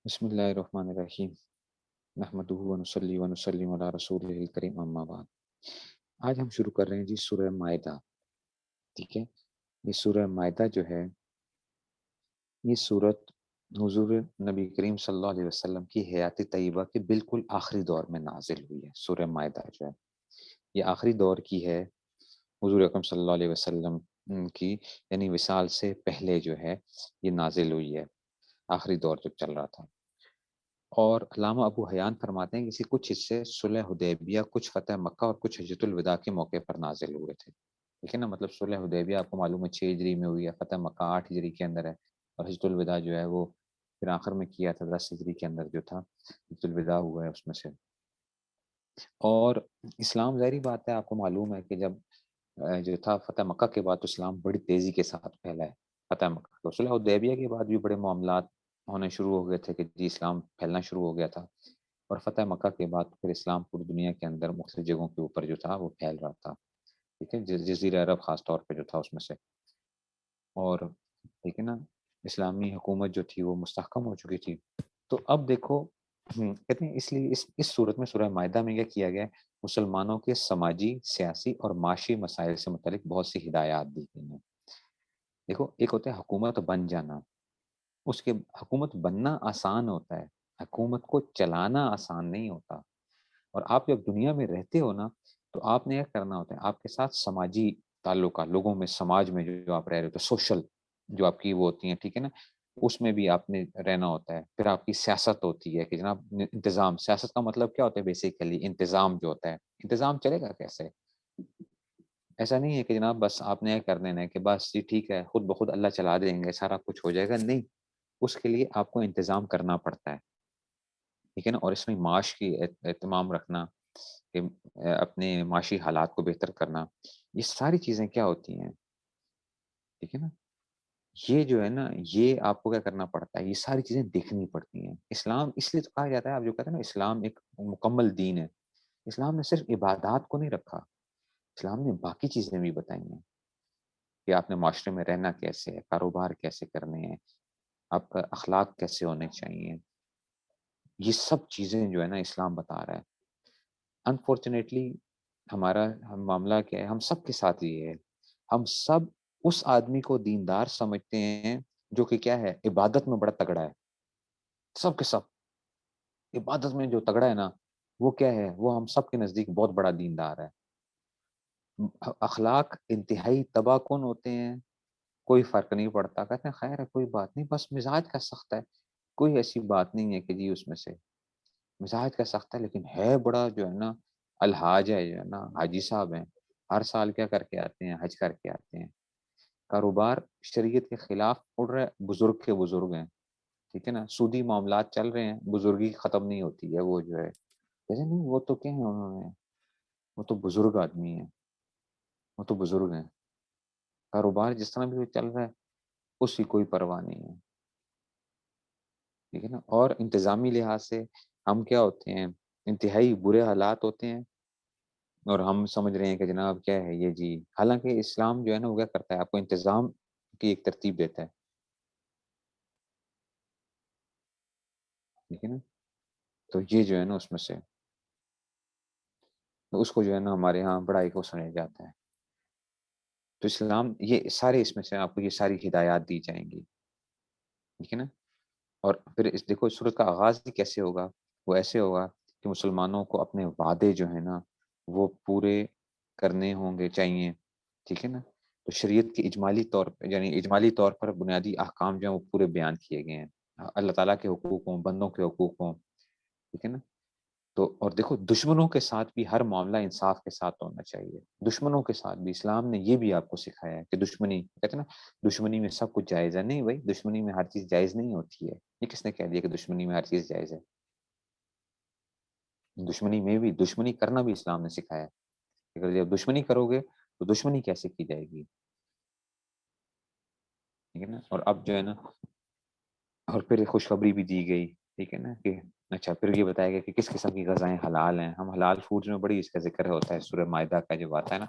بسم اللہ الرحمن الرحیم نحمدہ ونصلی ونسلم علی رسولہ الکریم اما بعد۔ آج ہم شروع کر رہے ہیں جی سورہ مائدہ۔ ٹھیک ہے، یہ سورہ مائدہ جو ہے یہ سورت حضور نبی کریم صلی اللہ علیہ وسلم کی حیات طیبہ کے بالکل آخری دور میں نازل ہوئی ہے۔ سورہ مائدہ جو ہے یہ آخری دور کی ہے، حضور اکرم صلی اللہ علیہ وسلم کی، یعنی وصال سے پہلے جو ہے یہ نازل ہوئی ہے، آخری دور جب چل رہا تھا۔ اور علامہ ابو حیان فرماتے ہیں کہ اسی کچھ حصے صلح حدیبیہ، کچھ فتح مکہ اور کچھ حجۃ الوداع کے موقع پر نازل ہوئے تھے۔ ٹھیک ہے نا، مطلب صلح حدیبیہ آپ کو معلوم ہے 6 ہجری میں ہوئی ہے، فتح مکہ 8 ہجری کے اندر ہے، اور حجۃ الوداع جو ہے وہ پھر آخر میں کیا تھا 10 ہجری کے اندر جو تھا حجۃ الوداع ہوا ہے اس میں سے۔ اور اسلام ظاہری بات ہے، آپ کو معلوم ہے کہ جب جو تھا فتح مکہ کے بعد تو اسلام بڑی تیزی کے ساتھ پھیلا ہے۔ فتح مکہ تو صلح حدیبیہ کے بعد بھی بڑے معاملات ہونے شروع ہو گئے تھے کہ جی اسلام پھیلنا شروع ہو گیا تھا، اور فتح مکہ کے بعد پھر اسلام پوری دنیا کے اندر مختلف جگہوں کے اوپر جو تھا وہ پھیل رہا تھا۔ ٹھیک ہے، جزیرہ عرب خاص طور پہ جو تھا اس میں سے، اور ٹھیک ہے نا اسلامی حکومت جو تھی وہ مستحکم ہو چکی تھی۔ تو اب دیکھو کہتے ہیں اس لیے اس صورت میں سورہ مائدہ میں کیا کیا گیا ہے، مسلمانوں کے سماجی، سیاسی اور معاشی مسائل سے متعلق بہت سی ہدایات دی گئی ہیں۔ دیکھو ایک ہوتا ہے حکومت بن جانا، اس کے حکومت بننا آسان ہوتا ہے، حکومت کو چلانا آسان نہیں ہوتا۔ اور آپ جب دنیا میں رہتے ہو نا تو آپ نے یہ کرنا ہوتا ہے، آپ کے ساتھ سماجی تعلقات، لوگوں میں، سماج میں جو آپ رہ رہے ہو تو سوشل جو آپ کی وہ ہوتی ہیں، ٹھیک ہے نا، اس میں بھی آپ نے رہنا ہوتا ہے۔ پھر آپ کی سیاست ہوتی ہے کہ جناب انتظام، سیاست کا مطلب کیا ہوتا ہے بیسیکلی، انتظام جو ہوتا ہے، انتظام چلے گا کیسے؟ ایسا نہیں ہے کہ جناب بس آپ نے یہ کر دینا ہے کہ بس جی ٹھیک ہے خود بخود اللہ چلا دیں گے سارا کچھ ہو جائے گا، نہیں، اس کے لیے آپ کو انتظام کرنا پڑتا ہے، ٹھیک ہے نا۔ اور اس میں معاش کی اہتمام رکھنا، کہ اپنے معاشی حالات کو بہتر کرنا، یہ ساری چیزیں کیا ہوتی ہیں، ٹھیک ہے نا، یہ جو ہے نا یہ آپ کو کیا کرنا پڑتا ہے، یہ ساری چیزیں دیکھنی پڑتی ہیں۔ اسلام اس لیے تو کہا جاتا ہے، آپ جو کہتے ہیں نا اسلام ایک مکمل دین ہے، اسلام نے صرف عبادات کو نہیں رکھا، اسلام نے باقی چیزیں بھی بتائی ہیں کہ آپ نے معاشرے میں رہنا کیسے ہے، کاروبار کیسے کرنے ہیں، آپ کا اخلاق کیسے ہونے چاہیے، یہ سب چیزیں جو ہے نا اسلام بتا رہا ہے۔ انفارچونیٹلی ہمارا معاملہ کیا ہے، ہم سب کے ساتھ یہ ہے، ہم سب اس آدمی کو دیندار سمجھتے ہیں جو کہ کیا ہے، عبادت میں بڑا تگڑا ہے، سب کے سب عبادت میں جو تگڑا ہے نا وہ کیا ہے، وہ ہم سب کے نزدیک بہت بڑا دیندار ہے۔ اخلاق انتہائی تباہ کن ہوتے ہیں، کوئی فرق نہیں پڑتا، کہتے ہیں خیر ہے کوئی بات نہیں، بس مزاج کا سخت ہے، کوئی ایسی بات نہیں ہے کہ جی اس میں سے مزاج کا سخت ہے، لیکن ہے بڑا جو ہے نا الحاج ہے، جو ہے نا حاجی صاحب ہیں، ہر سال کیا کر کے آتے ہیں، حج کر کے آتے ہیں۔ کاروبار شریعت کے خلاف اڑ رہے، بزرگ کے بزرگ ہیں، ٹھیک ہے نا، سودی معاملات چل رہے ہیں، بزرگی ختم نہیں ہوتی ہے، وہ جو ہے جیسے نہیں، وہ تو کیا ہے انہوں نے، وہ تو بزرگ آدمی ہیں، وہ تو بزرگ ہیں، کاروبار جس طرح بھی چل رہا ہے اس کی کوئی پرواہ نہیں ہے، ٹھیک ہے نا۔ اور انتظامی لحاظ سے ہم کیا ہوتے ہیں، انتہائی برے حالات ہوتے ہیں، اور ہم سمجھ رہے ہیں کہ جناب کیا ہے یہ جی، حالانکہ اسلام جو ہے نا وہ کیا کرتا ہے، آپ کو انتظام کی ایک ترتیب دیتا ہے، ٹھیک ہے نا۔ تو یہ جو ہے نا اس میں سے تو اس کو جو ہے نا ہمارے ہاں بڑائی کو سمجھا جاتا ہے۔ تو اسلام یہ سارے اس میں سے آپ کو یہ ساری ہدایات دی جائیں گی، ٹھیک ہے نا۔ اور پھر اس دیکھو اس سورت کا آغاز بھی کیسے ہوگا، وہ ایسے ہوگا کہ مسلمانوں کو اپنے وعدے جو ہیں نا وہ پورے کرنے ہوں گے چاہیے، ٹھیک ہے نا۔ تو شریعت کے اجمالی طور پہ، یعنی اجمالی طور پر بنیادی احکام جو ہیں وہ پورے بیان کیے گئے ہیں، اللہ تعالیٰ کے حقوق ہوں، بندوں کے حقوق ہوں، ٹھیک ہے نا۔ تو اور دیکھو دشمنوں کے ساتھ بھی ہر معاملہ انصاف کے ساتھ ہونا چاہیے، دشمنوں کے ساتھ بھی اسلام نے یہ بھی آپ کو سکھایا ہے کہ دشمنی، کہتے ہیں نا دشمنی میں سب کچھ جائز ہے، نہیں بھائی، دشمنی میں ہر چیز جائز نہیں ہوتی ہے، یہ کس نے کہہ دیا کہ دشمنی میں ہر چیز جائز ہے؟ دشمنی میں بھی، دشمنی کرنا بھی اسلام نے سکھایا ہے، اگر جب دشمنی کرو گے تو دشمنی کیسے کی جائے گی، ٹھیک ہے نا۔ اور اب جو ہے نا اور پھر خوشخبری بھی دی گئی، ٹھیک ہے نا، کہ اچھا پھر یہ بتایا گیا کہ کس قسم کی غذائیں حلال ہیں، ہم حلال فوڈز میں بڑی اس کا ذکر ہوتا ہے سورہ مائدہ کا جب آتا ہے نا،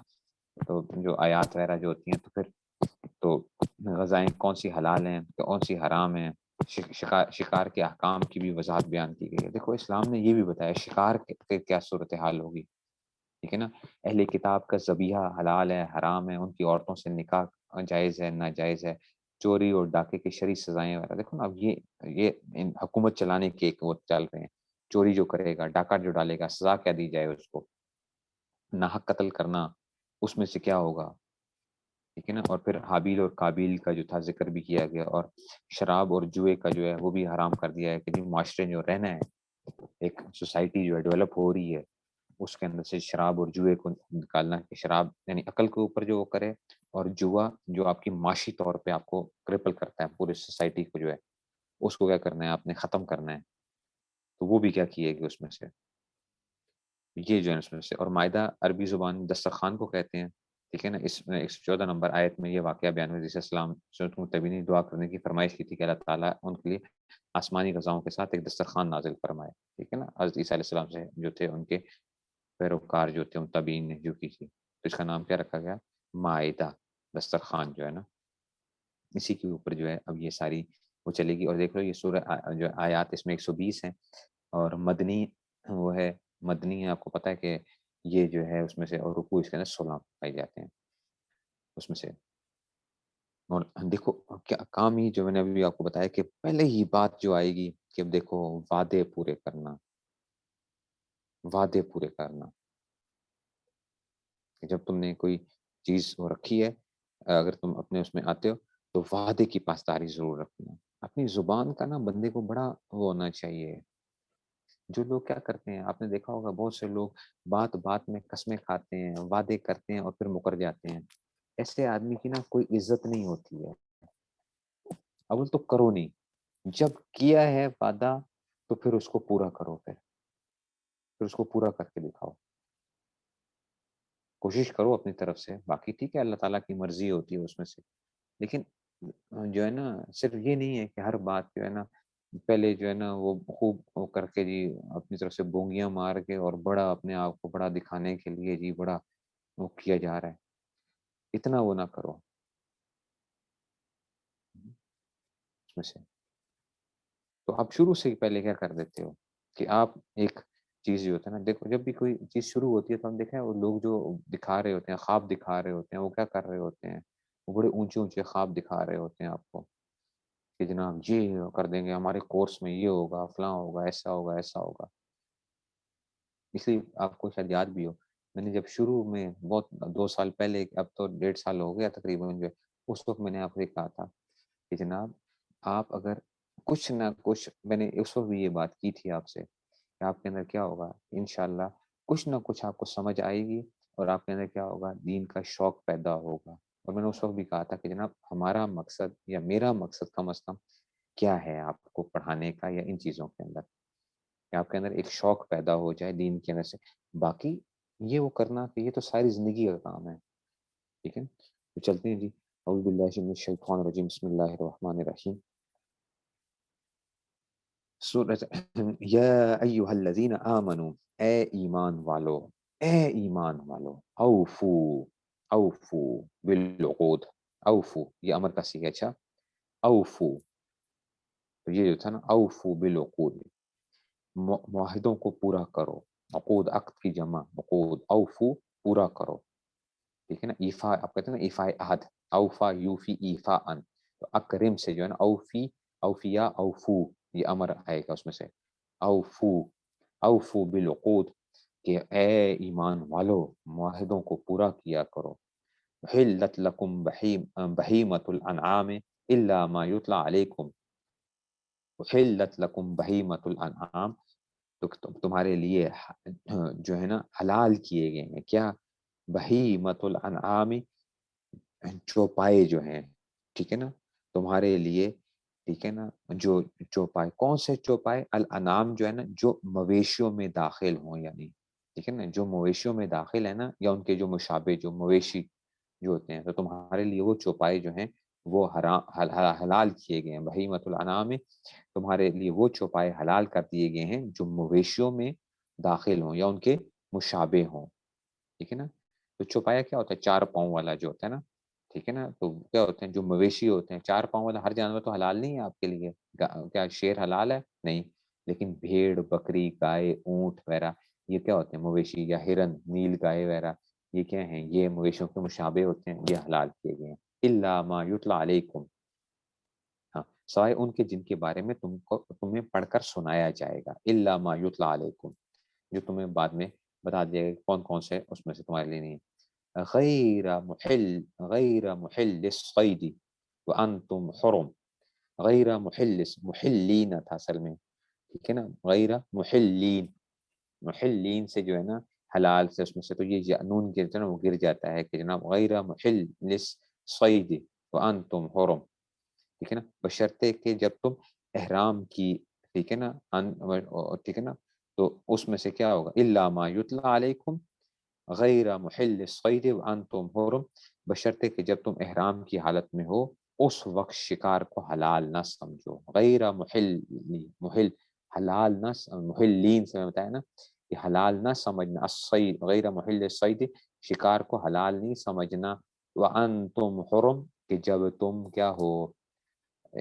تو جو آیات وغیرہ جو ہوتی ہیں تو پھر تو غذائیں کون سی حلال ہیں کون سی حرام ہیں، شکار کے احکام کی بھی وضاحت بیان کی گئی ہے۔ دیکھو اسلام نے یہ بھی بتایا شکار کے کیا صورتحال ہوگی، ٹھیک ہے نا۔ اہل کتاب کا ذبیحہ حلال ہے حرام ہے، ان کی عورتوں سے نکاح جائز ہے ناجائز ہے، چوری اور ڈاکے کی شرعی سزائیں وغیرہ۔ دیکھو نا اب یہ حکومت چلانے کے ایک وہ چل رہے ہیں، چوری جو کرے گا ڈاکہ جو ڈالے گا سزا کیا دی جائے اس کو، ناحق قتل کرنا اس میں سے کیا ہوگا، ٹھیک ہے نا۔ اور پھر حابیل اور قابیل کا جو تھا ذکر بھی کیا گیا، اور شراب اور جوئے کا جو ہے وہ بھی حرام کر دیا ہے کہ جی معاشرے جو رہنا ہے، ایک سوسائٹی جو ہے ڈیولپ ہو رہی ہے، اس کے اندر سے شراب اور جوئے کو نکالنا، کہ شراب یعنی عقل کے اوپر جو وہ کرے، اور جوا جو آپ کی معاشی طور پہ آپ کو کرپل کرتا ہے پورے سوسائٹی کو جو ہے، اس کو کیا کرنا ہے آپ نے ختم کرنا ہے، تو وہ بھی کیا کیے گی اس میں سے، یہ جو ہے اس میں سے۔ اور مائدہ عربی زبان دسترخوان کو کہتے ہیں، ٹھیک ہے نا۔ اس میں 114 نمبر آیت میں یہ واقعہ بیان ہوا جیسے اسلام تبی نے دعا کرنے کی فرمائش کی تھی کہ اللہ تعالیٰ ان کے لیے آسمانی غذاؤں کے ساتھ ایک دسترخوان نازل فرمائے، ٹھیک ہے نا۔ حضرت عیسیٰ علیہ السلام سے جو تھے ان کے پیروکار جو تھے ان تابعین نے جو کی تھی، تو اس کا نام کیا رکھا گیا، مائدہ، دسترخوان جو ہے نا۔ اسی کے اوپر جو ہے اب یہ ساری وہ چلے گی۔ اور دیکھ لو یہ سورہ جو آیات اس میں 120 ہیں، اور مدنی وہ ہے، مدنی ہے، آپ کو پتہ ہے کہ یہ جو ہے اس میں سے، اور رکوع اس کے اندر 16 پائے جاتے ہیں اس میں سے۔ اور دیکھو کیا کام ہی جو میں نے ابھی آپ کو بتایا کہ پہلے ہی بات جو آئے گی کہ اب دیکھو وعدے پورے کرنا، وعدے پورے کرنا، کہ جب تم نے کوئی چیز وہ رکھی ہے، اگر تم اپنے اس میں آتے ہو تو وعدے کی پاسداری ضرور رکھنا۔ اپنی زبان کا نا بندے کو بڑا وہ ہونا چاہیے۔ جو لوگ کیا کرتے ہیں آپ نے دیکھا ہوگا، بہت سے لوگ بات بات میں قسمیں کھاتے ہیں، وعدے کرتے ہیں اور پھر مکر جاتے ہیں۔ ایسے آدمی کی نا کوئی عزت نہیں ہوتی ہے۔ اول تو کرو نہیں، جب کیا ہے وعدہ تو پھر اس کو پورا کرو، پھر اس کو پورا کر کے دکھاؤ، کوشش کرو اپنی طرف سے، باقی ٹھیک ہے اللہ تعالیٰ کی مرضی ہوتی ہے اس میں سے، لیکن جو ہے نا صرف یہ نہیں ہے کہ ہر بات جو ہے نا پہلے جو ہے نا وہ خوب وہ کر کے جی اپنی طرف سے بونگیاں مار کے اور بڑا اپنے آپ کو بڑا دکھانے کے لیے جی بڑا وہ کیا جا رہا ہے، اتنا وہ نہ کرو اس میں سے۔ تو آپ شروع سے ہی پہلے کیا کر دیتے ہو کہ آپ ایک چیز جو ہوتا ہے نا، دیکھو جب بھی کوئی چیز شروع ہوتی ہے تو ہم دیکھیں وہ لوگ جو دکھا رہے ہوتے ہیں، خواب دکھا رہے ہوتے ہیں، وہ کیا کر رہے ہوتے ہیں، وہ بڑے اونچے اونچے خواب دکھا رہے ہوتے ہیں آپ کو کہ جناب یہ کر دیں گے، ہمارے کورس میں یہ ہوگا، فلاں ہوگا، ایسا ہوگا ایسا ہوگا۔ اس لیے آپ کو شاید یاد بھی ہو، میں نے جب شروع میں بہت 2 سال پہلے، اب تو 1.5 سال ہو گیا تقریباً، جو اس وقت میں نے آپ سے کہا تھا کہ جناب آپ اگر کچھ نہ کچھ، میں نے اس وقت بھی یہ بات کی تھی آپ سے کہ آپ کے اندر کیا ہوگا انشاءاللہ کچھ نہ کچھ آپ کو سمجھ آئے گی، اور آپ کے اندر کیا ہوگا دین کا شوق پیدا ہوگا۔ اور میں نے اس وقت بھی کہا تھا کہ جناب ہمارا مقصد یا میرا مقصد کم از کم کیا ہے آپ کو پڑھانے کا یا ان چیزوں کے اندر، کہ آپ کے اندر ایک شوق پیدا ہو جائے دین کے اندر سے، باقی یہ وہ کرنا کہ یہ تو ساری زندگی کا کام ہے، ٹھیک ہے۔ تو چلتے ہیں جی، اعوذ باللہ من الشیطان الرجیم، بسم اللہ الرحمن الرحیم۔ سورۃ یا ایہا الذین آمنو، اے ایمان والو، اے ایمان والو، اوفو، اوفو بالعقود، اوفو یہ امر کا صیغہ، اچھا اوفو، تو یہ جو تھا نا اوفو بالعقود، معاہدوں کو پورا کرو، عقود عقد کی جمع عقود، اوفو پورا کرو، ٹھیک ہے نا۔ ایفا آپ کہتے ہیں نا ایفا عہد، اوفا یوفی ایفا ان، تو اکرم سے جو ہے نا اوفی، اوفیا، اوفو یہ امر آئے گا اس میں سے، اوفو، اوفو بالعقود، کہ اے ایمان والو معاہدوں کو پورا کیا کرو۔ حلت لکم بہیمۃ الانعام الا ما یتلی علیکم، حلت لکم بہیمۃ الانعام، تو تمہارے لیے جو ہے نا حلال کیے گئے ہیں کیا، بہیمۃ الانعام چوپائے جو ہیں، ٹھیک ہے نا تمہارے لیے، ٹھیک ہے نا، جو چوپائے کون سے چوپائے، الانعام جو ہے نا جو مویشیوں میں داخل ہوں، یعنی ٹھیک ہے نا جو مویشیوں میں داخل ہے نا، یا ان کے جو مشابہ جو مویشی جو ہوتے ہیں، تو تمہارے لیے وہ چوپائے جو ہیں وہ حلال کیے گئے ہیں، بہیمۃ الانعام تمہارے لیے وہ چوپائے حلال کر دیے گئے ہیں جو مویشیوں میں داخل ہوں یا ان کے مشابہ ہوں، ٹھیک ہے نا۔ تو چوپایا کیا ہوتا ہے، 4 پاؤں والا جو ہوتا ہے نا، ٹھیک ہے نا، تو کیا ہوتے ہیں جو مویشی ہوتے ہیں 4 پاؤں والا، ہر جانور تو حلال نہیں ہے آپ کے لیے، کیا شیر حلال ہے؟ نہیں، لیکن بھیڑ، بکری، گائے، اونٹ وغیرہ یہ کیا ہوتے ہیں؟ مویشی، یا ہرن، نیل گائے وغیرہ یہ کیا ہیں؟ یہ مویشیوں کے مشابہ ہوتے ہیں، یہ حلال کیے گئے ہیں۔ الا ما یتلا علیکم، ہاں سوائے ان کے جن کے بارے میں تمہیں پڑھ کر سنایا جائے گا، الا ما یتلا علیکم، جو تمہیں بعد میں بتا دیا گا کون کون سے اس میں سے تمہارے لیے نہیں ہے۔ غیر محل الصید وانتم حرم، غیر محلین تھا اصل میں، ٹھیک ہے نا، غیر محلین، محلین سے جو ہے نا حلال سے اس میں سے تو یہ نون گر نا وہ گر جاتا ہے کہ جناب غیر محل الصید وانتم حرم، ٹھیک ہے نا، بشرطے کہ جب تم احرام کی، ٹھیک ہے نا، ٹھیک ہے نا، تو اس میں سے کیا ہوگا؟ الا ما یتلا علیکم غیر محل الصید وانتم حرم، بشرطے کہ جب تم احرام کی حالت میں ہو اس وقت شکار کو حلال نہ سمجھو، غیر محل، محل حلال نہ محلین سے میں بتایا نا کہ حلال نہ سمجھنا، الصید غیر محل الصید، شکار کو حلال نہیں سمجھنا، وانتم حرم، کہ جب تم کیا ہو؟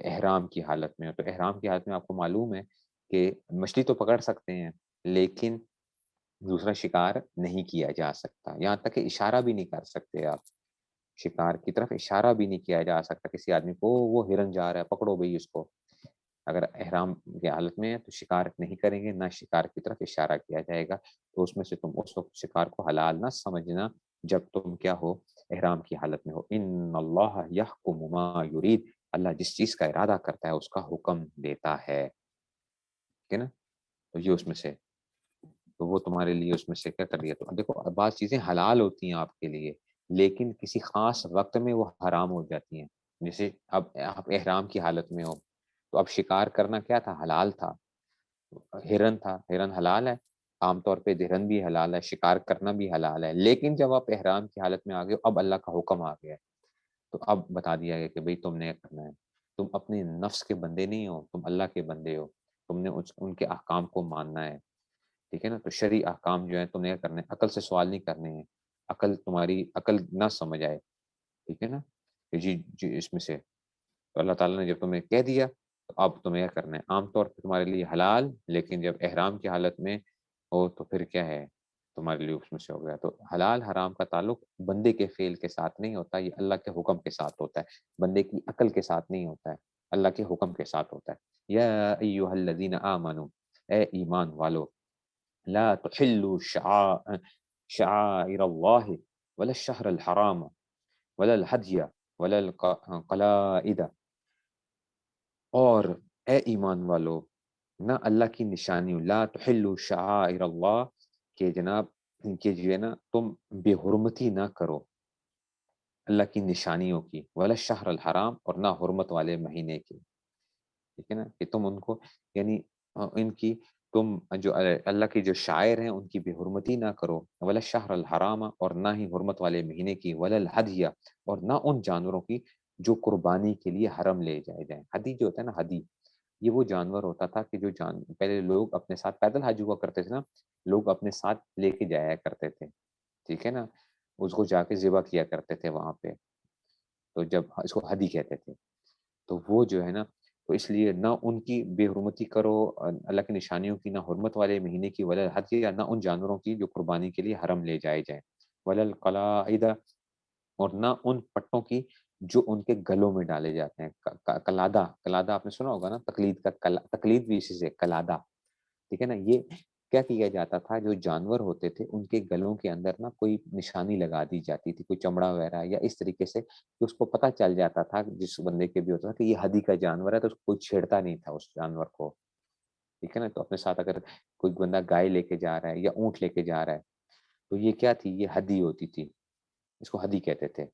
احرام کی حالت میں ہو۔ تو احرام کی حالت میں آپ کو معلوم ہے کہ مچھلی تو پکڑ سکتے ہیں لیکن دوسرا شکار نہیں کیا جا سکتا، یہاں تک کہ اشارہ بھی نہیں کر سکتے آپ، شکار کی طرف اشارہ بھی نہیں کیا جا سکتا کسی آدمی کو، وہ ہرن جا رہا ہے پکڑو بھئی اس کو، اگر احرام کی حالت میں ہے تو شکار نہیں کریں گے، نہ شکار کی طرف اشارہ کیا جائے گا، تو اس میں سے تم اس وقت شکار کو حلال نہ سمجھنا جب تم کیا ہو؟ احرام کی حالت میں ہو۔ ان اللہ یحکم ما یرید، اللہ جس چیز کا ارادہ کرتا ہے اس کا حکم دیتا ہے، ٹھیک ہے نا، تو یہ اس میں سے، تو وہ تمہارے لیے اس میں سے کیا کر دیا؟ تو دیکھو بعض چیزیں حلال ہوتی ہیں آپ کے لیے لیکن کسی خاص وقت میں وہ حرام ہو جاتی ہیں، جیسے اب آپ احرام کی حالت میں ہو تو اب شکار کرنا کیا تھا؟ حلال تھا، ہرن تھا، ہرن حلال ہے، عام طور پہ ہرن بھی حلال ہے، شکار کرنا بھی حلال ہے، لیکن جب آپ احرام کی حالت میں آ گئے اب اللہ کا حکم آ گیا ہے، تو اب بتا دیا گیا کہ بھئی تم نے کرنا ہے، تم اپنے نفس کے بندے نہیں ہو، تم اللہ کے بندے ہو، تم نے ان کے احکام کو ماننا ہے، ٹھیک ہے نا، تو شرعی احکام جو ہے تم نے کرنے، عقل سے سوال نہیں کرنے ہیں، عقل تمہاری عقل نہ سمجھ آئے، ٹھیک ہے نا، جی اس میں سے تو اللہ تعالیٰ نے جب تمہیں کہہ دیا تو اب تمہیں کیا کرنا ہے؟ عام طور پہ تمہارے لیے حلال، لیکن جب احرام کی حالت میں ہو تو پھر کیا ہے؟ تمہارے لیے اس میں سے ہو گیا۔ تو حلال حرام کا تعلق بندے کے فعل کے ساتھ نہیں ہوتا، یہ اللہ کے حکم کے ساتھ ہوتا ہے، بندے کی عقل کے ساتھ نہیں ہوتا ہے، اللہ کے حکم کے ساتھ ہوتا ہے۔ یا ایھا الذین آمنوا، اے ایمان والو، لا تحلوا شعائر اللہ ولا الشہر الحرام ولا الہدی ولا القلائد، اور اے ایمان والو، نہ اللہ کی نشانی، لا تحلوا شعائر اللہ، کہ جناب کہ جو ہے نا تم بے حرمتی نہ کرو اللہ کی نشانیوں کی، ولا الشہر الحرام، اور نہ حرمت والے مہینے کی، ٹھیک ہے نا، کہ تم ان کو یعنی ان کی تم جو اللہ کے جو شاعر ہیں ان کی بے حرمتی نہ کرو، ولا الشہر الحرام، اور نہ ہی حرمت والے مہینے کی، ولا الہدیہ، اور نہ ان جانوروں کی جو قربانی کے لیے حرم لے جائے جائیں۔ ہدی جو ہوتا ہے نا، ہدی یہ وہ جانور ہوتا تھا کہ جو پہلے لوگ اپنے ساتھ پیدل حج ہوا کرتے تھے نا، لوگ اپنے ساتھ لے کے جایا کرتے تھے، ٹھیک ہے نا، اس کو جا کے ذبح کیا کرتے تھے وہاں پہ، تو جب اس کو ہدی کہتے تھے، تو وہ جو ہے نا، تو اس لیے نہ ان کی بے حرمتی کرو، اللہ کی نشانیوں کی، نہ حرمت والے مہینے کی، ولا الحج، یا نہ ان جانوروں کی جو قربانی کے لیے حرم لے جائے جائیں، ولا القلائد، اور نہ ان پٹوں کی جو ان کے گلوں میں ڈالے جاتے ہیں، کلادہ، کلادہ آپ نے سنا ہوگا نا، تقلید کا تقلید بھی اسی سے کلادہ، ٹھیک ہے نا، یہ کیا کیا جاتا تھا؟ جو جانور ہوتے تھے ان کے گلوں کے اندر نا کوئی نشانی لگا دی جاتی تھی، کوئی چمڑا وغیرہ، یا اس طریقے سے کہ اس کو پتہ چل جاتا تھا جس بندے کے بھی ہوتا تھا کہ یہ ہدی کا جانور ہے، تو اس کو کوئی چھیڑتا نہیں تھا اس جانور کو، ٹھیک ہے نا، تو اپنے ساتھ اگر کوئی بندہ گائے لے کے جا رہا ہے یا اونٹ لے کے جا رہا ہے تو یہ کیا تھی؟ یہ ہدی ہوتی تھی، اس کو ہدی کہتے تھے،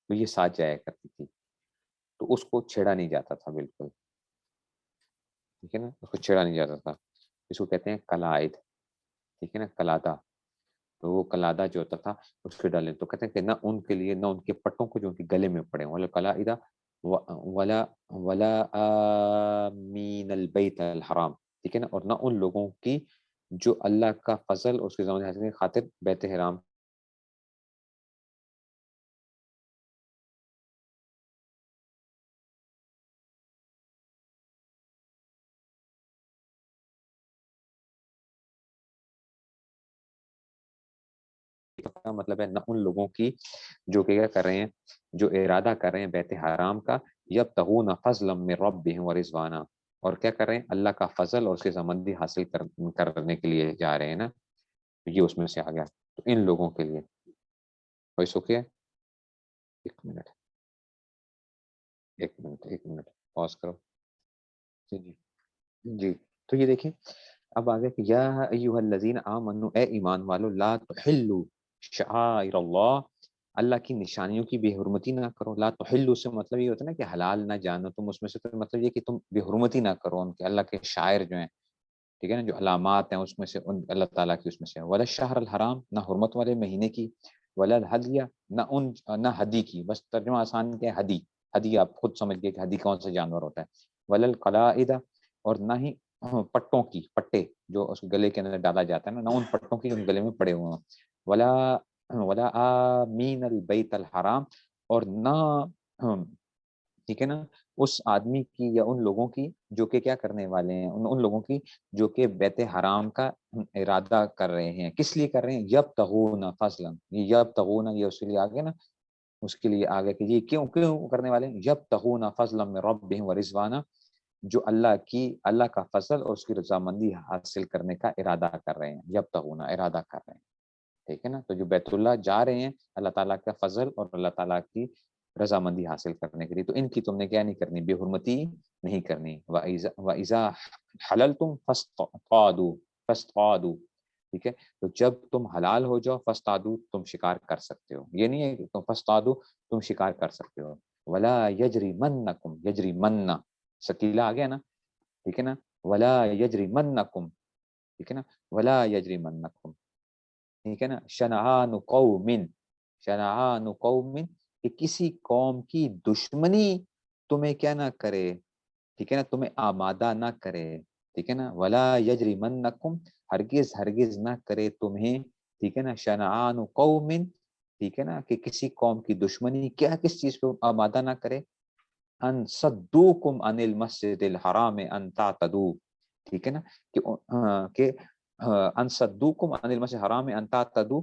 تو یہ ساتھ جایا کرتی تھی، تو اس کو چھیڑا نہیں جاتا تھا بالکل، ٹھیک ہے نا، اس کو چھیڑا نہیں جاتا تھا، اس کو کہتے ہیں قلائد، ٹھیک ہے نا، قلادہ، تو وہ قلادہ جو ہوتا تھا اس کے ڈالے، تو کہتے ہیں کہ نہ ان کے لیے، نہ ان کے پٹوں کو جو ان کے گلے میں پڑے، ولا قلائدہ ولا ولا آمین البیت الحرام، ٹھیک ہے نا، اور نہ ان لوگوں کی جو اللہ کا فضل اور اس کے زمانے کی خاطر بیت حرام کا مطلب ہے نہ ان لوگوں کی جو کہ کیا کر رہے ہیں، جو ارادہ کر رہے ہیں بیت حرام کا، یبتغون فضلا من ربهم ورضوانا، اور کیا کر رہے ہیں، اللہ کا فضل اور اس کی رضامندی حاصل کرنے کے لیے جا رہے ہیں نا، یہ اس میں سے آ گیا۔ تو ان لوگوں کے لیے کوئی سوکھے، ایک منٹ ایک منٹ پاز کرو۔ جی جی جی، تو یہ دیکھیں اب آگے کہ یا ایھا الذین آمنوا، اے ایمان والو، لا تحلوا شعائر اللہ، اللہ کی نشانیوں کی بے حرمتی نہ کرو۔ لا تحلوا سے مطلب یہ ہوتا ہے نا کہ حلال نہ جانو تم اس میں سے، تو مطلب یہ کہ تم بے حرمتی نہ کرو ان کے، اللہ کے شاعر جو ہیں، ٹھیک ہے نا، جو علامات ہیں اس میں سے، ان اللہ تعالیٰ کی اس میں سے، ولا الشہر الحرام، نہ حرمت والے مہینے کی، ولا الہدیہ، نہ ہدی کی، بس ترجمہ آسان کیا ہے، ہدی، ہدی آپ خود سمجھ گئے کہ ہدی کون سا جانور ہوتا ہے، ولا القلائد، اور نہ ہی پٹوں کی، پٹے جو اس گلے کے اندر ڈالا جاتا ہے نا، نہ ان پٹوں کی جو گلے میں پڑے ہوئے ہیں، ولا ولا آمین البیت الحرام، اور نہ ٹھیک ہے نا اس آدمی کی یا ان لوگوں کی جو کہ کیا کرنے والے ہیں، ان لوگوں کی جو کہ بیت حرام کا ارادہ کر رہے ہیں، کس لیے کر رہے ہیں، یبتغون فضلا، یہ یبتغون یہ اس کے لیے آگے نا، اس کے لیے آگے کہ یہ کیوں کرنے والے ہیں، یبتغون فضلا من ربهم ورضوانا، جو اللہ کا فضل اور اس کی رضامندی حاصل کرنے کا ارادہ کر رہے ہیں، یبتغون ارادہ کر رہے ہیں، ٹھیک ہے نا، تو جو بیت اللہ جا رہے ہیں اللہ تعالیٰ کا فضل اور اللہ تعالیٰ کی رضامندی حاصل کرنے کے لیے، تو ان کی تم نے کیا نہیں کرنی، بے حرمتی نہیں کرنی۔ وَإِذَا حَلَلْتُمْ فَاصْطَادُوا، ٹھیک ہے، تو جب تم حلال ہو جاؤ، فَاصْطَادُوا، تم شکار کر سکتے ہو، یہ نہیں ہے کہ تم فَاصْطَادُوا تم شکار کر سکتے ہو، وَلَا يَجْرِمَنَّكُمْ، یجریمن سکیلا آ گیا نا، ٹھیک ہے نا، وَلَا يَجْرِمَنَّكُمْ، ٹھیک ہے نا، وَلَا يَجْرِمَنَّكُمْ، ٹھیک ہے نا، شنعان قوم، کہ کسی قوم کی دشمنی تمہیں کیا نہ کرے، ٹھیک ہے نا، تمہیں آمادہ نہ کرے، ٹھیک ہے نا، ولا یجرمنکم، ہرگز نہ کرے تمہیں، ٹھیک ہے نا، شنعان قوم، ٹھیک ہے نا، کہ کسی قوم کی دشمنی کیا کس چیز پہ آمادہ نہ کرے، ان صدوکم عن المسجد الحرام ان تعتدوا، ٹھیک ہے نا، کہ ان صدوکم عن المسجد الحرام ان تعتدوا،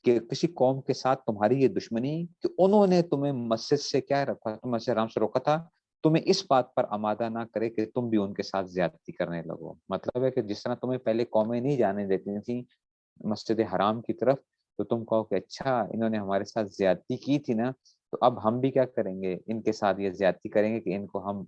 کہ کسی قوم کے ساتھ تمہاری یہ دشمنی کہ انہوں نے تمہیں مسجد سے کیا رکھا، تم مسجد حرام سے روکا تھا، تمہیں اس بات پر آمادہ نہ کرے کہ تم بھی ان کے ساتھ زیادتی کرنے لگو۔ مطلب ہے کہ جس طرح تمہیں پہلے قومیں نہیں جانے دیتی تھیں مسجد حرام کی طرف، تو تم کہو کہ اچھا انہوں نے ہمارے ساتھ زیادتی کی تھی نا، تو اب ہم بھی کیا کریں گے، ان کے ساتھ یہ زیادتی کریں گے کہ ان کو ہم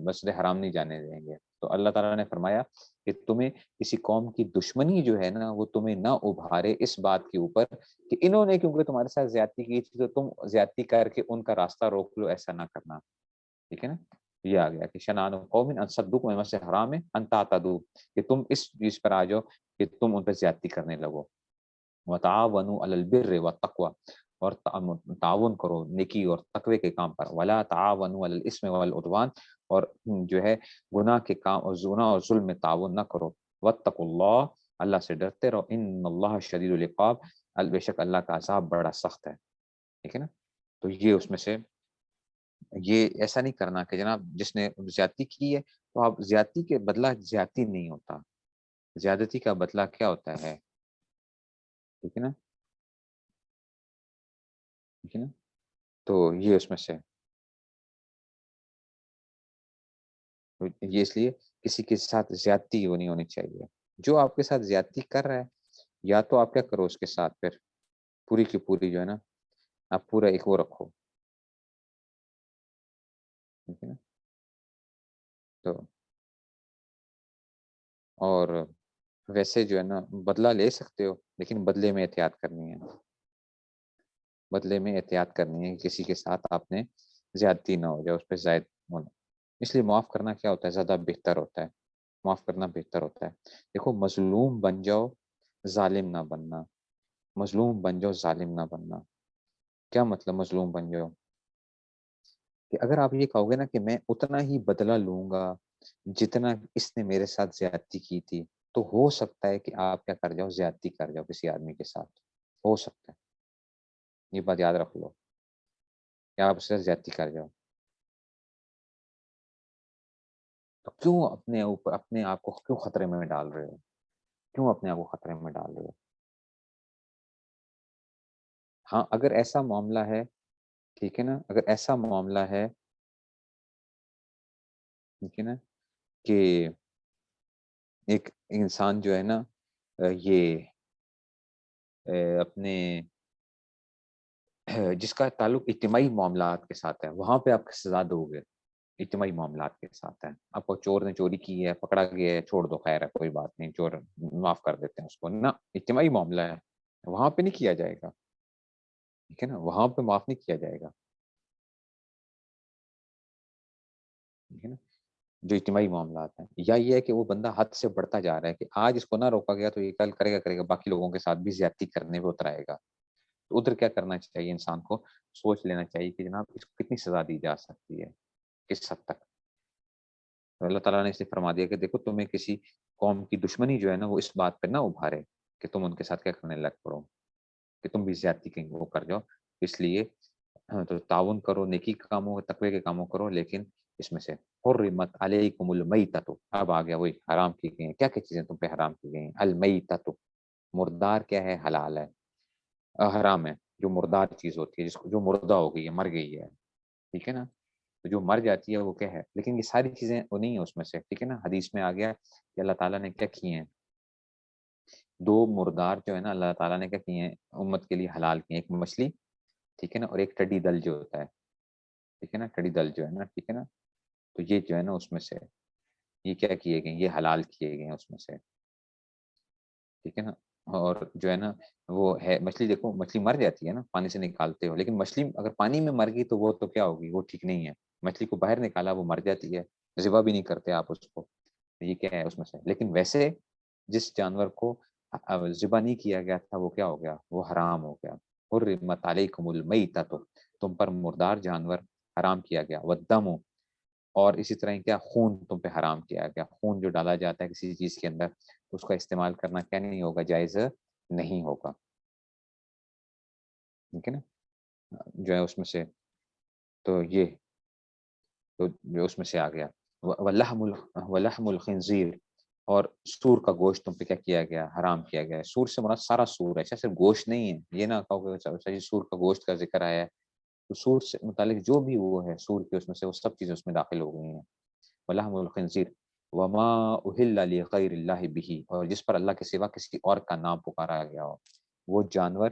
مسجد حرام نہیں جانے دیں گے۔ تو اللہ تعالیٰ نے فرمایا کہ تمہیں کسی قوم کی دشمنی جو ہے نا، وہ تمہیں نہ ابھارے اس بات کے اوپر کہ انہوں نے کیونکہ تمہارے ساتھ زیادتی کی تھی تو تم زیادتی کر کے ان کا راستہ روک لو، ایسا نہ کرنا، ٹھیک ہے نا، یہ آ گیا کہ شنعان قوم ان صدوکم عن المسجد الحرام ان تعتدوا، کہ تم اس چیز پر آ جاؤ کہ تم ان پہ زیادتی کرنے لگو۔ وتعاونوا علی البر والتقوی، اور تعاون کرو نیکی اور تقوی کے کام پر، ولا تعاونوا علی الاثم والعدوان، اور جو ہے گناہ کے کام اور گناہ اور ظلم میں تعاون نہ کرو، واتقوا اللہ، اللہ سے ڈرتے رہو، ان اللہ شدید العقاب، بے شک اللہ کا عذاب بڑا سخت ہے، ٹھیک ہے نا، تو یہ اس میں سے یہ ایسا نہیں کرنا کہ جناب جس نے زیادتی کی ہے تو آپ زیادتی کے بدلہ زیادتی نہیں ہوتا، زیادتی کا بدلہ کیا ہوتا ہے، ٹھیک ہے نا، ٹھیک ہے نا، تو یہ اس میں سے یہ اس لیے کسی کے ساتھ زیادتی وہ نہیں ہونی چاہیے، جو آپ کے ساتھ زیادتی کر رہا ہے یا تو آپ کیا کرو اس کے ساتھ پھر پوری کی پوری جو ہے نا آپ پورا ایک وہ رکھو، ٹھیک ہے نا، تو اور ویسے جو ہے نا بدلہ لے سکتے ہو لیکن بدلے میں احتیاط کرنی ہے، بدلے میں احتیاط کرنی ہے، کسی کے ساتھ آپ نے زیادتی نہ ہو جائے، اس پہ زائد ہونا، اس لیے معاف کرنا کیا ہوتا ہے زیادہ بہتر ہوتا ہے، معاف کرنا بہتر ہوتا ہے۔ دیکھو مظلوم بن جاؤ ظالم نہ بننا، مظلوم بن جاؤ ظالم نہ بننا، کیا مطلب مظلوم بن جاؤ، کہ اگر آپ یہ کہو گے نا کہ میں اتنا ہی بدلہ لوں گا جتنا اس نے میرے ساتھ زیادتی کی تھی، تو ہو سکتا ہے کہ آپ کیا کر جاؤ زیادتی کر جاؤ کسی آدمی کے ساتھ، ہو سکتا ہے، یہ بات یاد رکھ لو کہ آپ اس سے زیادتی کر جاؤ، تو کیوں اپنے اوپر اپنے آپ کو کیوں خطرے میں ڈال رہے ہو، کیوں اپنے آپ کو خطرے میں ڈال رہے ہو، ہاں اگر ایسا معاملہ ہے، ٹھیک ہے نا، اگر ایسا معاملہ ہے، ٹھیک ہے نا، کہ ایک انسان جو ہے نا یہ اپنے جس کا تعلق اجتماعی معاملات کے ساتھ ہے، وہاں پہ آپ سزا دو گے، اجتماعی معاملات کے ساتھ ہے، آپ کو چور نے چوری کی ہے، پکڑا گیا ہے، چھوڑ دو، خیر ہے کوئی بات نہیں، چور معاف کر دیتے ہیں اس کو، نہ اجتماعی معاملہ ہے، وہاں پہ نہیں کیا جائے گا، ٹھیک ہے نا، وہاں پہ معاف نہیں کیا جائے گا، ٹھیک ہے نا، جو اجتماعی معاملات ہیں، یا یہ ہے کہ وہ بندہ حد سے بڑھتا جا رہا ہے کہ آج اس کو نہ روکا گیا تو یہ کل کرے گا باقی لوگوں کے ساتھ بھی زیادتی کرنے پہ اتر آئے گا، تو ادھر کیا کرنا چاہیے انسان کو، سوچ لینا چاہیے کہ جناب اس کو کتنی سزا دی جا سکتی ہے، کس حد تک۔ تو اللہ تعالیٰ نے اسے فرما دیا کہ دیکھو تمہیں کسی قوم کی دشمنی جو ہے نا وہ اس بات پہ نہ ابھارے کہ تم ان کے ساتھ کیا کرنے لگ پڑو، کہ تم بھی زیادتی کہیں وہ کر جاؤ، اس لیے تو تعاون کرو، نیکی کے کاموں تقوی کے کاموں کرو، لیکن اس میں سے حرمت علیکم المیتۃ، اب آ گیا وہی حرام کی گئی ہیں، کیا کیا چیزیں تم پہ حرام کی گئی ہیں، المیتۃ، مردار کیا ہے، حلال ہے، حرام ہے جو مردار چیز ہوتی ہے، جس کو جو مردہ ہو گئی ہے، مر گئی ہے، ٹھیک ہے نا، تو جو مر جاتی ہے وہ کیا ہے، لیکن یہ ساری چیزیں وہ نہیں ہیں اس میں سے، ٹھیک ہے نا، حدیث میں آ گیا کہ اللہ تعالیٰ نے کیا کیے ہیں، دو مردار جو ہے نا اللہ تعالیٰ نے کیا کیے ہیں امت کے لیے حلال کیے ہیں، ایک مچھلی، ٹھیک ہے نا، اور ایک ٹڈی دل جو ہوتا ہے، ٹھیک ہے نا، ٹڈی دل جو ہے نا، ٹھیک ہے نا، تو یہ جو ہے نا اس میں سے یہ کیا کیے گئے، یہ حلال کیے گئے ہیں اس میں سے، ٹھیک ہے نا، اور جو ہے نا وہ ہے مچھلی، دیکھو مچھلی مر جاتی ہے نا پانی سے نکالتے ہو، لیکن مچھلی اگر پانی میں مر گئی تو وہ تو کیا ہوگی، وہ ٹھیک نہیں ہے، مچھلی کو باہر نکالا وہ مر جاتی ہے، ذبح بھی نہیں کرتے آپ اس کو، یہ کیا ہے اس میں سے، لیکن ویسے جس جانور کو ذبح نہیں کیا گیا تھا وہ کیا ہو گیا، وہ حرام ہو گیا، حرمت علیکم المیتۃ، تم پر مردار جانور حرام کیا گیا، والدم، اور اسی طرح کیا خون تم پہ حرام کیا گیا، خون جو ڈالا جاتا ہے کسی چیز کے اندر اس کا استعمال کرنا کیا نہیں ہوگا، جائز نہیں ہوگا، ٹھیک ہے نا، جو ہے اس میں سے تو یہ تو جو اس میں سے آ گیا، ولحم الخنزیر، اور سور کا گوشت تم پہ کیا گیا، حرام کیا گیا ہے، سور سے مراد سارا سور ہے، اچھا صرف گوشت نہیں ہے، یہ نہ کہو کہ سور کا گوشت کا ذکر آیا ہے، تو سور سے متعلق جو بھی وہ ہے سور کے اس میں سے وہ سب چیزیں اس میں داخل ہو گئی ہیں، ولحم الخنزیر وما اہل لغیر اللہ به، اور جس پر اللہ کے سوا کسی اور کا نام پکارا گیا ہو، وہ جانور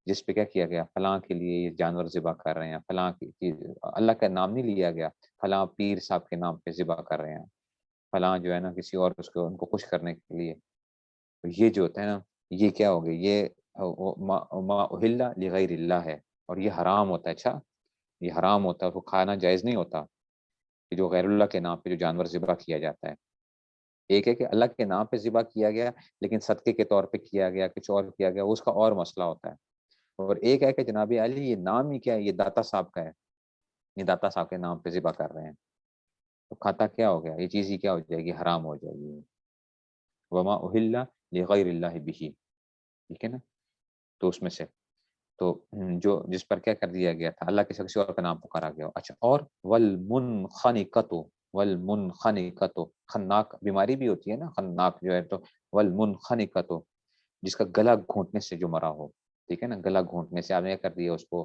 جس پہ کیا گیا فلاں کے لیے یہ جانور ذبح کر رہے ہیں، فلاں کی اللہ کا نام نہیں لیا گیا، فلاں پیر صاحب کے نام پہ ذبح کر رہے ہیں، فلاں جو ہے نا کسی اور اس کو ان کو خوش کرنے کے لیے، تو یہ جو ہوتا ہے نا یہ کیا ہو گیا، یہ ما اہل لغیر اللہ ہے، اور یہ حرام ہوتا ہے، اچھا یہ حرام ہوتا ہے، وہ کھانا جائز نہیں ہوتا، کہ جو غیر اللہ کے نام پہ جو جانور ذبح کیا جاتا ہے، ایک ہے کہ اللہ کے نام پہ ذبح کیا گیا لیکن صدقے کے طور پہ کیا گیا، کچھ اور کیا گیا، اس کا اور مسئلہ ہوتا ہے، اور ایک ہے کہ جناب علی یہ نام ہی کیا ہے، یہ داتا صاحب کا ہے، یہ داتا صاحب کے نام پہ ذبح کر رہے ہیں، تو کھاتا کیا ہو گیا، یہ چیز ہی کیا ہو جائے گی، حرام ہو جائے گی، وما اہل لغیر اللہ به، ٹھیک ہے نا، تو اس میں سے تو جو جس پر کیا کر دیا گیا تھا اللہ کے کسی اور کا نام پکارا گیا، اچھا، اور والمنخنقۃ، والمنخنقۃ، خناق بیماری بھی ہوتی ہے نا، خناق جو ہے، تو والمنخنقۃ، جس کا گلا گھونٹنے سے جو مرا ہو، ٹھیک ہے نا، گلا گھونٹنے سے آپ نے کیا کر دیا اس کو،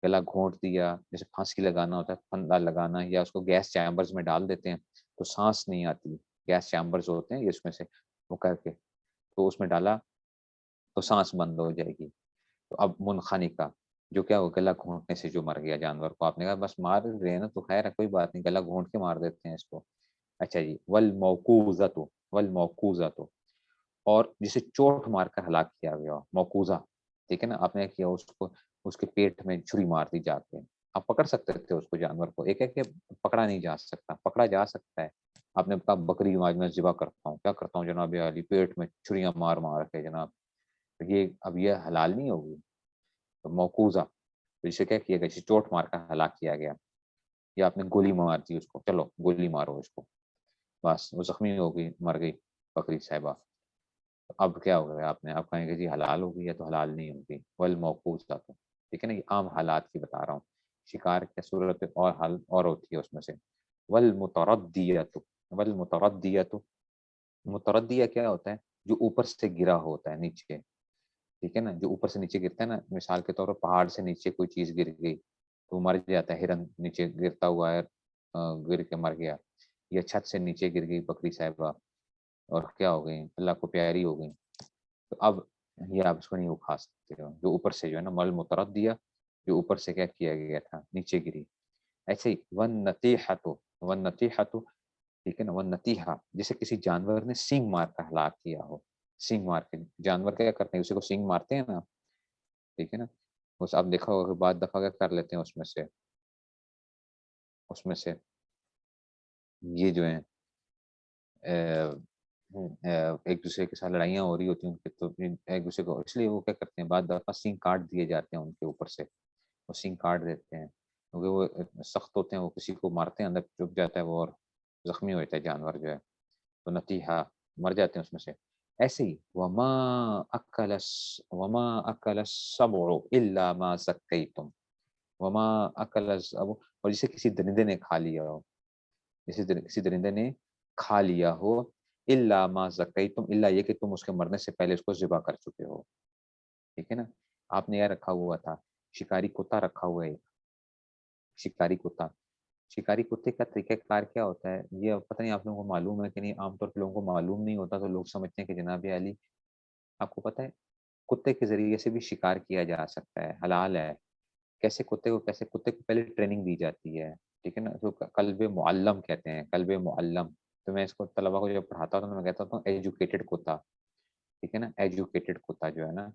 گلا گھونٹ دیا، جیسے پھانسی لگانا ہوتا ہے، پھندا لگانا، یا اس کو گیس چیمبرز میں ڈال دیتے ہیں تو سانس نہیں آتی، گیس چیمبرز ہوتے ہیں اس میں سے وہ کر کے تو اس میں ڈالا تو سانس بند ہو جائے گی، تو اب منخنقہ جو کیا ہو، گلا گھونٹنے سے جو مر گیا جانور کو، آپ نے کہا بس مار رہے ہیں نا تو خیر ہے کوئی بات نہیں، گلا گھونٹ کے مار دیتے ہیں اس کو، اچھا جی، والموقوذۃ، والموقوذۃ، اور جسے چوٹ مار کر ہلاک کیا گیا ہو، موقوذہ، ٹھیک ہے نا، آپ نے کیا اس کو اس کے پیٹ میں چھری مار دی جا کے، آپ پکڑ سکتے تھے اس کو جانور کو، ایک ہے کہ پکڑا نہیں جا سکتا، پکڑا جا سکتا ہے، آپ نے کہا بکری آج میں ذبح کرتا ہوں، کیا کرتا ہوں جناب علی، پیٹ میں چھریاں مار مار کے جناب، یہ اب یہ حلال نہیں ہوگی، تو موقوذہ، تو اسے کیا کیا گیا، اسے چوٹ مار کر ہلاک کیا گیا، یا آپ نے گولی مار دی اس کو، چلو گولی مارو اس کو، بس وہ زخمی ہو گئی، مر گئی بکری صاحبہ، اب کیا ہو گیا، آپ نے اب کہیں گے جی حلال ہو گئی ہے تو حلال نہیں ہوگی، والموقوذہ، ٹھیک ہے نا، یہ عام حالات کی بتا رہا ہوں، شکار کی صورت اور حال اور ہوتی ہے اس میں سے، والمتردیۃ، والمتردیۃ، متردیہ کیا ہوتا ہے، جو اوپر سے گرا ہوتا ہے نیچے، ٹھیک ہے نا, جو اوپر سے نیچے گرتا ہے نا, مثال کے طور پر پہاڑ سے نیچے کوئی چیز گر گئی تو مر جاتا ہے, ہرن نیچے گرتا ہوا ہے گر کے مر گیا, یا چھت سے نیچے گر گئی بکری صاحبہ اور کیا ہو گئی, اللہ کو پیاری ہو گئی, تو اب یہ آپ اس کو نہیں اکھا سکتے ہو, جو اوپر سے جو ہے نا مل مترد دیا, جو اوپر سے کیا کیا گیا تھا نیچے گری. ایسے ہی ون نتیحتو, ٹھیک ہے نا, ون نتیحہ جیسے کسی جانور نے سینگ مار کر ہلاک کیا ہو, سینگ مار کے, جانور کیا کرتے ہیں اسی کو سینگ مارتے ہیں نا, ٹھیک ہے نا, بس آپ دیکھا ہوگا بعض دفعہ کیا کر لیتے ہیں اس میں سے یہ جو ہیں ایک دوسرے کے ساتھ لڑائیاں ہو رہی ہوتی ہیں ان کے, تو ایک دوسرے کو اس لیے وہ کیا کرتے ہیں بعض دفعہ سینگ کاٹ دیے جاتے ہیں ان کے اوپر سے, وہ سینگ کاٹ دیتے ہیں کیونکہ وہ سخت ہوتے ہیں, وہ کسی کو مارتے ہیں اندر چپ جاتا ہے وہ اور زخمی ہو جاتا ہے جانور جو ہے, تو نتیحہ مر جاتے ہیں اس میں سے. ایسے ہی وما اکل السبع الا ما زکیتم, وما اکل السبع, اور جسے کسی درندے نے کھا لیا ہو, جسے کسی درندے نے کھا لیا ہو, الا ما زکیتم, الا یہ کہ تم اس کے مرنے سے پہلے اس کو ذبح کر چکے ہو, ٹھیک ہے نا. آپ نے یہ رکھا ہوا تھا شکاری کتا رکھا ہوا ہے, شکاری کتا, شکاری کتے کا طریقہ کار کیا ہوتا ہے یہ پتہ نہیں آپ لوگوں کو معلوم ہے کہ نہیں, عام طور پہ لوگوں کو معلوم نہیں ہوتا, تو لوگ سمجھتے ہیں کہ جناب علی آپ کو پتہ ہے کتے کے ذریعے سے بھی شکار کیا جا سکتا ہے, حلال ہے. کیسے کتے کو پہلے ٹریننگ دی جاتی ہے, ٹھیک ہے نا, جو قلب معلم کہتے ہیں, قلب معلم. تو میں اس کو طلبا کو جب پڑھاتا ہوں تو میں کہتا ہوں ایجوکیٹڈ کتا, ٹھیک ہے نا, ایجوکیٹڈ کتا جو ہے نا,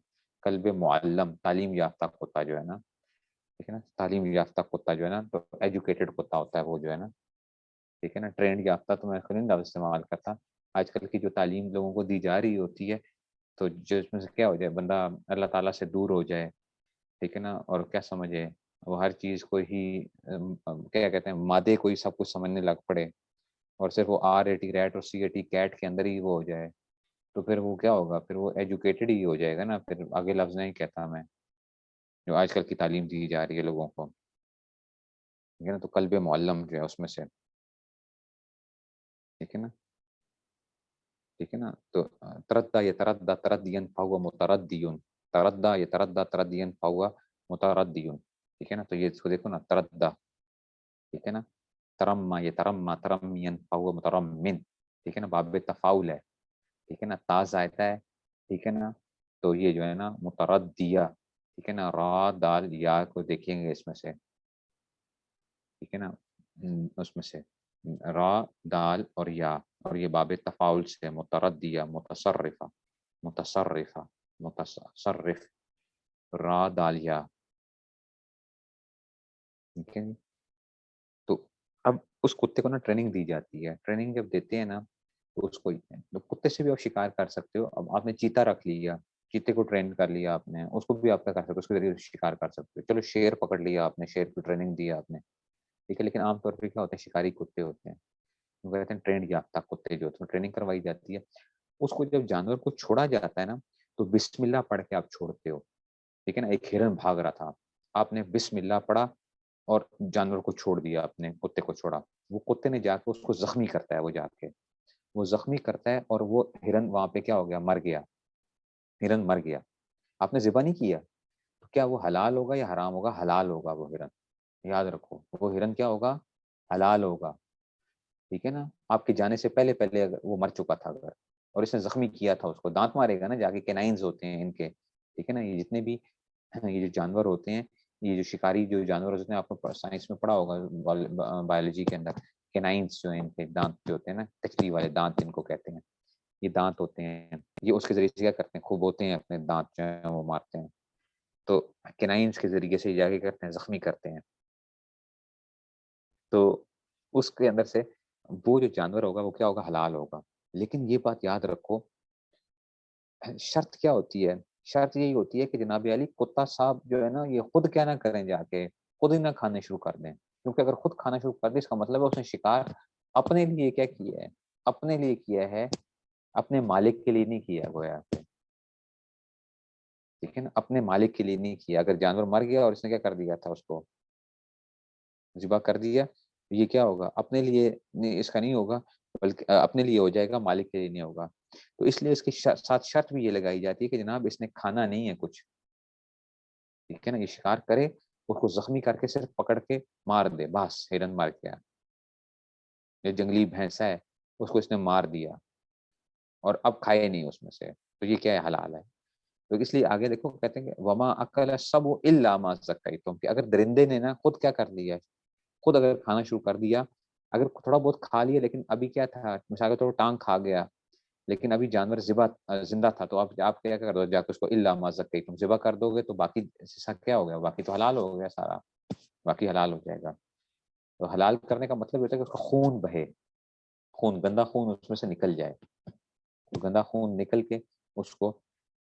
قلب معلم تعلیم یافتہ کتا جو ہے نا, ٹھیک ہے نا, تعلیم یافتہ کتا جو ہے نا, تو ایجوکیٹڈ کتا ہوتا ہے وہ جو ہے نا, ٹھیک ہے نا. ٹرینڈ یافتہ تو میں خود نہیں استعمال کرتا, آج کل کی جو تعلیم لوگوں کو دی جا رہی ہوتی ہے تو جو اس میں سے کیا ہو جائے, بندہ اللہ تعالیٰ سے دور ہو جائے, ٹھیک ہے نا, اور کیا سمجھے وہ ہر چیز کو ہی کیا کہتے ہیں مادے کو ہی سب کچھ سمجھنے لگ پڑے, اور صرف وہ RAT ریٹ اور CAT کیٹ کے اندر ہی وہ ہو جائے, تو پھر وہ کیا ہوگا, پھر وہ ایجوکیٹڈ ہی ہو جائے گا نا, پھر آگے لفظ نہیں کہتا میں, جو آج کل کی تعلیم دی جا رہی ہے لوگوں کو, ٹھیک ہے نا, تو قلب معلم جو ہے اس میں سے, ٹھیک ہے نا, ٹھیک ہے نا. تو تردہ یتردہ تردین فہو متردیون, تردہ یتردہ تردین فہو متردیون, ٹھیک ہے نا. تو یہ اس کو دیکھو نا, تردہ, ٹھیک ہے نا, ترمہ یترمہ ترمین فہو مترمن, ٹھیک ہے نا, باب تفاول ہے, ٹھیک ہے نا, تا زائدہ ہے, ٹھیک ہے نا, تو یہ جو ہے نا متردیہ, ٹھیک ہے نا, را دال یا کو دیکھیں گے اس میں سے, ٹھیک ہے نا, اس میں سے را دال اور یا, اور یہ باب تفاول سے متردیہ متصرفہ, متصرفہ متصرف, را دال یا, ٹھیک ہے. تو اب اس کتے کو نا ٹریننگ دی جاتی ہے, ٹریننگ جب دیتے ہیں نا تو اس کو کتے سے بھی آپ شکار کر سکتے ہو. اب آپ نے چیتا رکھ لیا, چیتے کو ٹرین کر لیا آپ نے, اس کو بھی آپ کیا کر سکتے ہو, اس کے ذریعے شکار کر سکتے ہو. چلو شیر پکڑ لیا آپ نے, شیر کو ٹریننگ دیا آپ نے, ٹھیک ہے, لیکن عام طور پہ کیا ہوتا ہے شکاری کتے ہوتے ہیں, وہ کہتے ہیں ٹرینڈ یافتہ کتے جو ہوتے ہیں, ٹریننگ کروائی جاتی ہے. اس کو جب جانور کو چھوڑا جاتا ہے نا تو بسم اللہ پڑھ کے آپ چھوڑتے ہو, ٹھیک ہے نا. ایک ہرن بھاگ رہا تھا, آپ نے بسم اللہ پڑھا اور جانور کو چھوڑ دیا, آپ نے کتے کو چھوڑا, وہ کتے نے جا کے اس کو زخمی کرتا ہے, وہ جا کے وہ زخمی کرتا ہے, اور وہ ہرن وہاں پہ کیا ہو گیا, مر گیا, ہرن مر گیا. آپ نے ذبح نہیں کیا, تو کیا وہ حلال ہوگا یا حرام ہوگا؟ حلال ہوگا وہ ہرن, یاد رکھو وہ ہرن کیا ہوگا, حلال ہوگا, ٹھیک ہے نا. آپ کے جانے سے پہلے پہلے اگر وہ مر چکا تھا اگر, اور اس نے زخمی کیا تھا, اس کو دانت مارے گا نا جا کے, کینائنز ہوتے ہیں ان کے, ٹھیک ہے نا. یہ جتنے بھی یہ جو جانور ہوتے ہیں, یہ جو شکاری جو جانور ہوتے ہیں, آپ کو سائنس میں پڑھا ہوگا بایولوجی کے اندر, کینائنز جو ہیں ان کے دانت جو ہوتے ہیں نا, کچلی والے دانت جن کو کہتے ہیں, یہ دانت ہوتے ہیں, یہ اس کے ذریعے سے کیا کرتے ہیں, خوب ہوتے ہیں اپنے دانت جو ہیں وہ مارتے ہیں, تو کینائنز کے ذریعے سے جا کے کرتے ہیں, زخمی کرتے ہیں. تو اس کے اندر سے وہ جو جانور ہوگا وہ کیا ہوگا, حلال ہوگا. لیکن یہ بات یاد رکھو, شرط کیا ہوتی ہے, شرط یہی ہوتی ہے کہ جناب علی کتا صاحب جو ہے نا یہ خود کیا نہ کریں, جا کے خود ہی نہ کھانے شروع کر دیں, کیونکہ اگر خود کھانا شروع کر دیں اس کا مطلب ہے اس نے شکار اپنے لیے کیا کیا ہے, اپنے لیے کیا ہے, اپنے مالک کے لیے نہیں کیا گویا, ٹھیک ہے نا, اپنے مالک کے لیے نہیں کیا. اگر جانور مر گیا اور اس نے کیا کر دیا تھا, اس کو ذبح کر دیا, یہ کیا ہوگا, اپنے لیے اس کا نہیں ہوگا, بلکہ اپنے لیے ہو جائے گا، مالک کے لیے نہیں ہوگا۔ تو اس لیے اس کے ساتھ شرط بھی یہ لگائی جاتی ہے کہ جناب اس نے کھانا نہیں ہے کچھ، ٹھیک ہے نا، یہ شکار کرے، اس کو زخمی کر کے صرف پکڑ کے مار دے، بس ہرن مار کے، یہ جنگلی بھینسا ہے اس کو اس نے مار دیا اور اب کھائے نہیں اس میں سے، تو یہ کیا ہے، حلال ہے۔ تو اس لیے آگے دیکھو کہتے ہیں کہ وما اکل سب الا ما زکیتم، کہ اگر درندے نے نا خود کیا کر لیا، خود اگر کھانا شروع کر دیا، اگر تھوڑا بہت کھا لیا لیکن ابھی کیا تھا، مثال کے طور پر ٹانگ کھا گیا لیکن ابھی جانور زندہ تھا، تو آپ کیا کر دو، جا کے اس کو الا ما زکیتم ذبح کر دو گے، تو باقی حصہ کیا ہو گیا، باقی تو حلال ہو گیا سارا، باقی حلال ہو جائے گا۔ تو حلال کرنے کا مطلب یہ ہے کہ اس کا خون بہے، خون، گندا خون اس میں سے نکل جائے، تو گندا خون نکل کے اس کو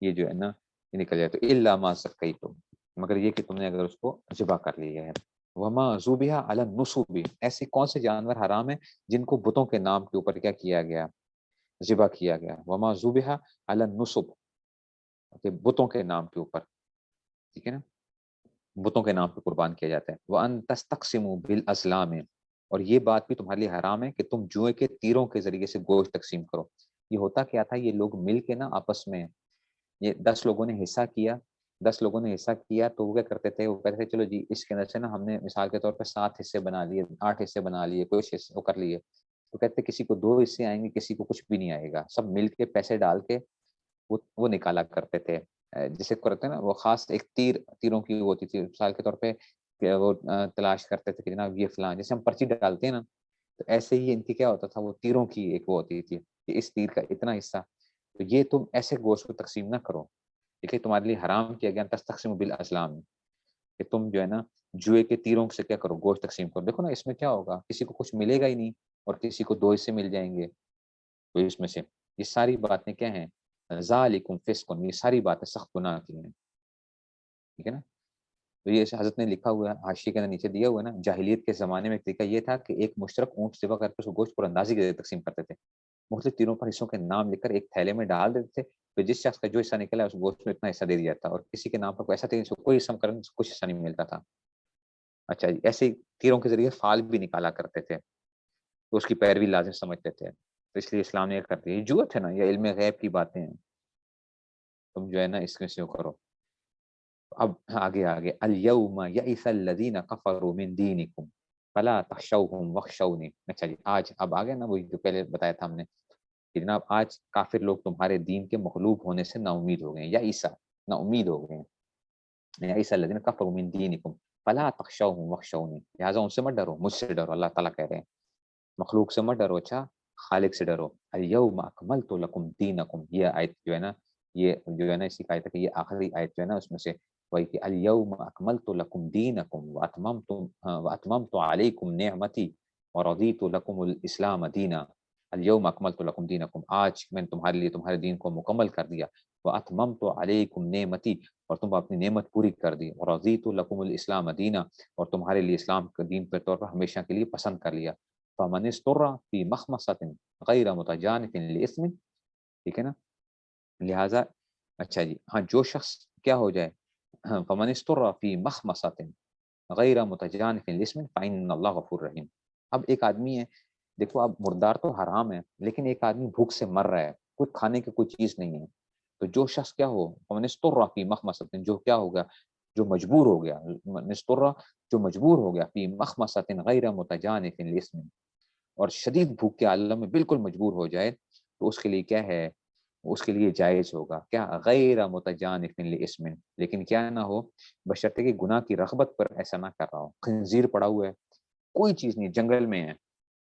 یہ جو ہے نا یہ نکل جائے، تو الا ما زکیتم، مگر یہ کہ تم نے اگر اس کو ذبح کر لیا ہے۔ وما ذبح علی النصب، ایسے کون سے جانور حرام ہیں جن کو بتوں کے نام کے اوپر کیا کیا گیا، ذبح کیا گیا۔ وما ذبح علی النصب، کہ بتوں کے نام کے اوپر، ٹھیک ہے نا، بتوں کے نام پہ قربان کیا جاتا ہے۔ وان تستقسموا بالازلام، اور یہ بات بھی تمہارے لیے حرام ہے کہ تم جوئے کے تیروں کے ذریعے سے گوشت تقسیم کرو۔ یہ ہوتا کیا تھا، یہ لوگ مل کے نا آپس میں، یہ 10 لوگوں نے حصہ کیا، 10 لوگوں نے حصہ کیا تو وہ کیا کرتے تھے، وہ کہتے تھے چلو جی اس کے اندر سے نا ہم نے مثال کے طور پہ 7 حصے بنا لیے، 8 حصے بنا لیے، کچھ حصے وہ کر لیے، تو کہتے کسی کو 2 حصے آئیں گے، کسی کو کچھ بھی نہیں آئے گا، سب مل کے پیسے ڈال کے وہ نکالا کرتے تھے۔ جسے کرتے ہیں نا وہ خاص ایک تیروں کی ہوتی تھی، مثال کے طور پہ کہ وہ تلاش کرتے تھے کہ جناب یہ فلاں، جیسے ہم پرچی ڈالتے ہیں نا، تو ایسے ہی ان کی کیا ہوتا تھا، وہ تیروں کی ایک وہ ہوتی تھی کہ اس تیر کا اتنا حصہ، تو یہ تم ایسے گوشت کو تقسیم نہ کرو، ٹھیک ہے، تمہارے لیے حرام کیا گیا تستقسموا بالازلام، کہ تم جو ہے نا جوئے کے تیروں سے کیا کرو، گوشت تقسیم کرو۔ دیکھو نا اس میں کیا ہوگا، کسی کو کچھ ملے گا ہی نہیں اور کسی کو 2 حصے مل جائیں گے، تو اس میں سے یہ ساری باتیں کیا ہیں، ذالکم فسق، یہ ساری باتیں سخت گناہ کی ہیں، ٹھیک ہے نا۔ تو یہ حضرت نے لکھا ہوا ہے حاشیے کے اندر نیچے دیا ہوا ہے نا، جاہلیت کے زمانے میں ایک طریقہ یہ تھا کہ ایک مشترک اونٹ ذبح کر کے اس کو گوشت پر اندازی کے ذریعے تقسیم کرتے تھے، مختلف تیروں پر حصوں کے نام لکھ کر ایک تھیلے میں ڈال دیتے تھے، پھر جس شخص کا جو حصہ نکلا اس گوشت میں اتنا حصہ دے دیا تھا، اور کسی کے نام پر کوئی ایسا تیر کوئی حصہ کرنے کچھ حصہ نہیں ملتا تھا۔ اچھا جی، ایسے ہی تیروں کے ذریعے فال بھی نکالا کرتے تھے، تو اس کی پیروی لازم سمجھتے تھے، تو اس لیے اسلام نے یہ کر دیا، یہ جوت ہے نا، یہ علم غیب کی باتیں ہیں، تم جو ہے نا اس میں سے کرو۔ اب آگے الیوم یئس الذین کفروا من دینکم فلا تخشوہم واخشونی، اچھا جی اب آگے نا وہی جو پہلے بتایا تھا ہم نے کہ جناب آج کافر لوگ تمہارے دین کے مغلوب ہونے سے نا امید ہو گئے ہیں، یا عیسیٰ نا امید ہو گئے ہیں، یا عیسیٰ الذین کفروا من دینکم فلا تخشوہم واخشونی، لہٰذا ان سے مت ڈرو، مجھ سے ڈرو، اللہ تعالیٰ کہہ رہے ہیں مخلوق سے مت ڈرو، اچھا خالق سے ڈرو۔ الیوم اکملت لکم دینکم، یہ آیت جو ہے نا، یہ جو ہے نا اسی کا آیت ہے کہ یہ آخری آیت جو ہے نا اس میں سے وہی کہ الیوم اکملت لکم دینکم واتممت علیکم نعمتی ورضیت لکم الاسلام دینا، الیوم اکملت لکم دینکم، آج میں نے تمہارے لیے تمہارے دین کو مکمل کر دیا، واتممت علیکم نعمتی، اور تم اپنی نعمت پوری کر دی، ورضیت لکم الاسلام دینا، اور تمہارے لیے اسلام کا دین کے طور پر ہمیشہ کے لیے پسند کر لیا۔ فمن استر فی مخمصۃ غیر متجانف لإثم، ٹھیک ہے نا، لہٰذا اچھا جی ہاں جو شخص کیا ہو جائے، فمن استر فی مخمصۃ غیر متجانف لإثم فإن اللہ غفور رحیم۔ اب ایک آدمی ہے، دیکھو اب مردار تو حرام ہے لیکن ایک آدمی بھوک سے مر رہا ہے، کچھ کھانے کی کوئی چیز نہیں ہے، تو جو شخص کیا ہو، فمن استر فی مخمصۃ، جو کیا ہوگا، جو مجبور ہو گیا، استر جو مجبور ہو گیا، فی مخمصۃ غیر متجانف لإثم، اور شدید بھوک کے عالم میں بالکل مجبور ہو جائے، تو اس کے لیے کیا ہے، اس کے لیے جائز ہوگا کیا، غیر متجانف لإثم، لیکن کیا نہ ہو، بشرطے کہ گناہ کی رغبت پر ایسا نہ کر رہا ہو۔ خنزیر پڑا ہوا ہے، کوئی چیز نہیں، جنگل میں ہے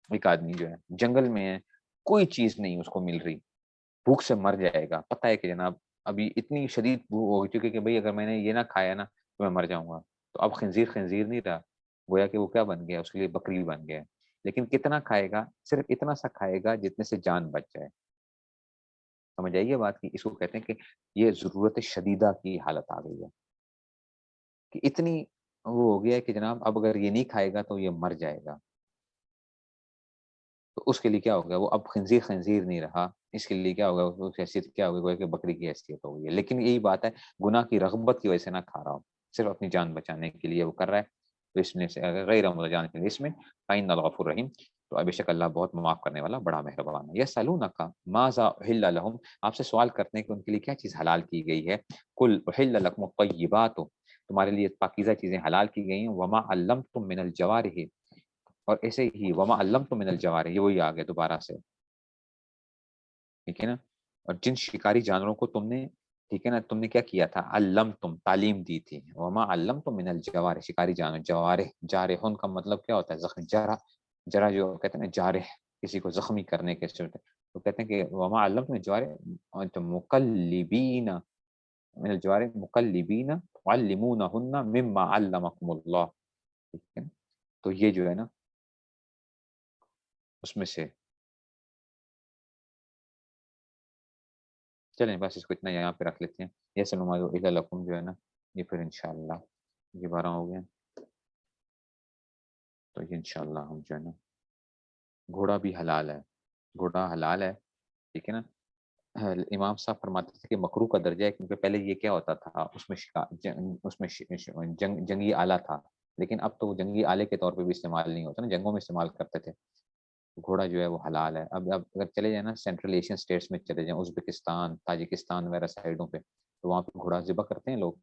ایک آدمی جو ہے، جنگل میں ہے، کوئی چیز نہیں اس کو مل رہی، بھوک سے مر جائے گا، پتہ ہے کہ جناب ابھی اتنی شدید بھوک ہو چکی کہ بھئی اگر میں نے یہ نہ کھایا نا تو میں مر جاؤں گا، تو اب خنزیر خنزیر نہیں رہا، گویا کہ وہ کیا بن گیا، اس کے لیے بکری بن گیا، لیکن کتنا کھائے گا، صرف اتنا سا کھائے گا جتنے سے جان بچ جائے۔ سمجھ آئیے بات کی، اس کو کہتے ہیں کہ یہ ضرورت شدیدہ کی حالت آ گئی ہے، کہ اتنی وہ ہو گیا ہے کہ جناب اب اگر یہ نہیں کھائے گا تو یہ مر جائے گا، تو اس کے لیے کیا ہوگا، وہ اب خنزیر خنزیر نہیں رہا، اس کے لیے کیا ہوگا، اس کی حیثیت کیا ہوگی، گویا کہ بکری کی حیثیت ہو گئی ہے، لیکن یہی بات ہے، گناہ کی رغبت کی وجہ سے نہ کھا رہا ہوں، صرف اپنی جان بچانے کے لیے وہ کر رہا ہے، تو اس میں سے غیر متجانف للاسم فإن الغفور الرحیم، تو بے شک اللہ بہت معاف کرنے والا بڑا مہربان ہے۔ یسألونک ماذا احل لهم، آپ سے سوال کرتے ہیں کہ ان کے لیے کیا چیز حلال کی گئی ہے۔ قل احل لکم الطیبات، تمہارے لیے پاکیزہ چیزیں حلال کی گئی ہیں۔ وما علمتم من الجوارح، اور ایسے ہی وما علمتم من الجوارح، یہ وہی آگے دوبارہ سے، ٹھیک ہے نا، اور جن شکاری جانوروں کو تم نے، ٹھیک ہے نا، تم نے کیا کیا تھا، علمتم تعلیم دی تھی، وما علمتم من الجوارح، شکاری جانور، جوارح، جارحون کا مطلب کیا ہوتا ہے، زخم، جرح، جرح جو کہتے ہیں نا جارح، کسی کو زخمی کرنے کے صورت، تو کہتے ہیں کہ وما علمتم من الجوارح مقلبین من الجوارح مقلبین تعلمونہن مما علمکم اللہ، ٹھیک ہے نا، تو یہ جو ہے نا اس میں سے، چلیں بس اس کو اتنا یہاں پہ رکھ لیتے ہیں۔ یہ سلمہ لکم جو ہے نا، یہ پھر انشاءاللہ یہ 12 ہو گئے، تو یہ انشاءاللہ ہم جو ہے نا، گھوڑا بھی حلال ہے، گھوڑا حلال ہے، ٹھیک ہے نا۔ امام صاحب فرماتے تھے کہ مکروہ کا درجہ ہے، کیونکہ پہلے یہ کیا ہوتا تھا، اس میں اس میں جنگی آلہ تھا، لیکن اب تو وہ جنگی آلے کے طور پہ بھی استعمال نہیں ہوتا نا، جنگوں میں استعمال کرتے تھے، گھوڑا جو ہے وہ حلال ہے۔ اب اگر چلے جائیں نا سینٹرل ایشین اسٹیٹس میں چلے جائیں، ازبکستان، تاجکستان وغیرہ سائڈوں پہ، تو وہاں پہ گھوڑا ذبح کرتے ہیں لوگ،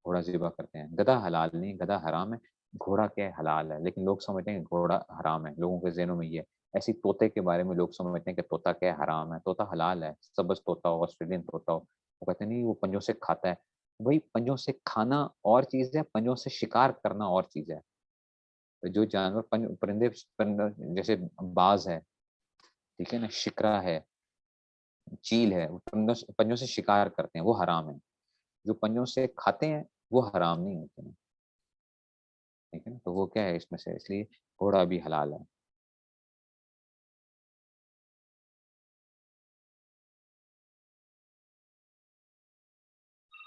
گھوڑا ذبح کرتے ہیں۔ گدھا حلال نہیں، گدھا حرام ہے، گھوڑا کیا ہے، حلال ہے، لیکن لوگ سمجھتے ہیں کہ گھوڑا حرام ہے، لوگوں کے ذہنوں میں یہ ہے۔ ایسی طوطے کے بارے میں لوگ سمجھتے ہیں کہ طوطا کیا ہے، حرام ہے، طوطا حلال ہے، سبز طوطا ہو، آسٹریلین طوطا ہو، وہ کہتے ہیں نہیں وہ پنجوں سے کھاتا ہے، وہی پنجوں سے کھانا اور چیز ہے، پنجوں سے شکار کرنا اور چیز ہے۔ تو جو جانور پرندے جیسے باز ہے، ٹھیک ہے نا، شکرا ہے، چیل ہے، وہ پنجوں سے شکار کرتے ہیں، وہ حرام ہے، جو پنجوں سے کھاتے ہیں وہ حرام نہیں ہوتے ہیں، ٹھیک ہے نا، تو وہ کیا ہے اس میں سے، اس لیے گھوڑا بھی حلال ہے۔